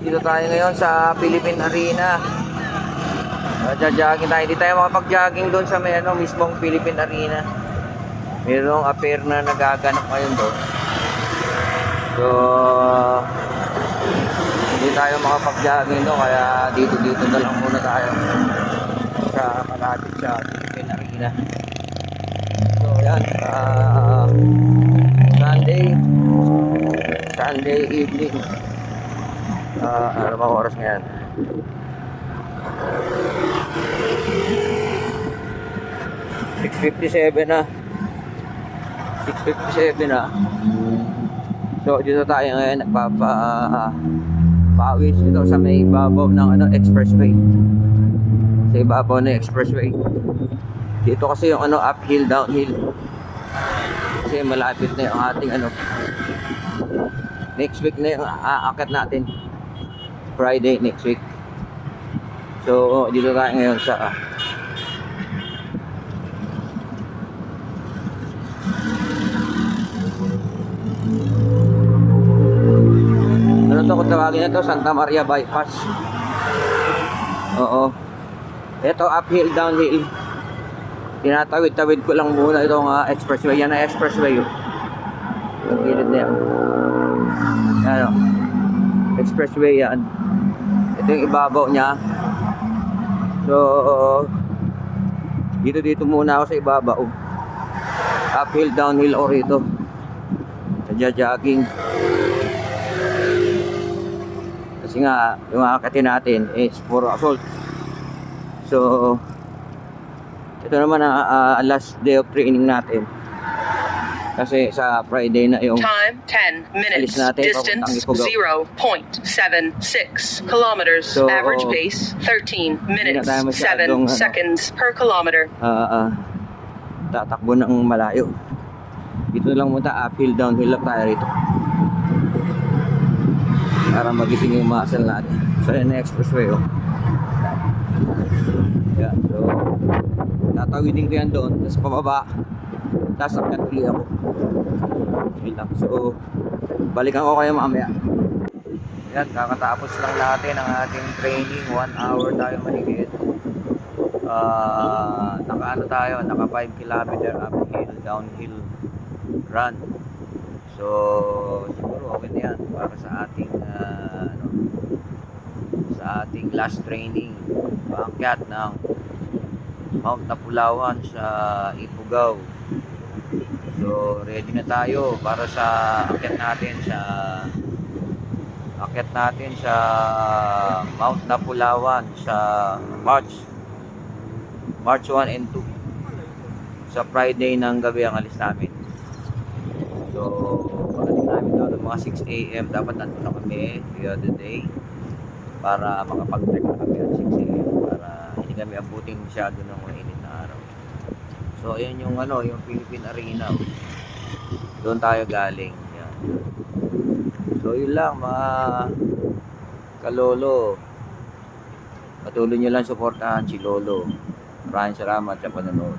Dito tayo ngayon sa Philippine Arena. Jogging tayo. Hindi tayo makapag-jogging doon sa may mismong Philippine Arena. Mayroong affair na nagaganap ngayon doon. So, hindi tayo makapag-jogging doon. Kaya dito na lang muna tayo sa malapit sa Philippine Arena. So, yan. Sunday evening. Ano bang oras ngayon? 6:57 na. 6:57 na. So dito tayo ngayon nagpapawis ito sa may ibabaw ng expressway. Sa ibabaw ng expressway. Dito kasi yung uphill, downhill. Kasi malapit na yung ating next week na yung aakyat natin. Friday next week. So dito tayo ngayon sa kung tawagin na to, Santa Maria Bypass. Oo. Ito uphill, downhill. Tinatawid-tawid ko lang muna itong expressway. Yan ang expressway. Ang gilid na yan. Expressway yan. Ito yung ibabaw niya. So dito muna ako sa ibabaw. Uphill, downhill o rito. Jogging. Kasi nga yung aakatin natin is puro assault. So ito naman ang last day of training natin. Kasi sa Friday na yung time 10 minutes, distance 0.76 kilometers, so, average pace 13 minutes 7 seconds per kilometer. Tatakbo ng malayo. Dito lang muna, uphill, downhill lang tayo rito para magising yung muscle natin. So yan na expressway yan. So tatawidin ko yan doon, tapos pababa, tapos akyat uli ako. Yun lang. So balikan ko kayo mamaya. Yan, kakatapos lang natin ang ating training. 1 hour tayo mahigit. Naka 5 kilometer uphill, downhill run. So siguro okay na yan para sa ating last training, paakyat ng Mount Napulawan sa Ifugao. So ready na tayo para sa akyat natin sa Mount Napulawan sa March 1 and 2. Sa Friday ng gabi ang alis namin. So pagdating namin doon ng mga 6 AM, dapat nandun na kami the other day para makapag-trek na kami at 6 AM para hindi kami abutin masyado ng mainit na araw. So ayan yung yung Philippine Arena. Doon tayo galing. Yan. So yun lang mga kalolo. Patuloy nyo lang suportahan si Lolo. Maraming salamat sa panonood.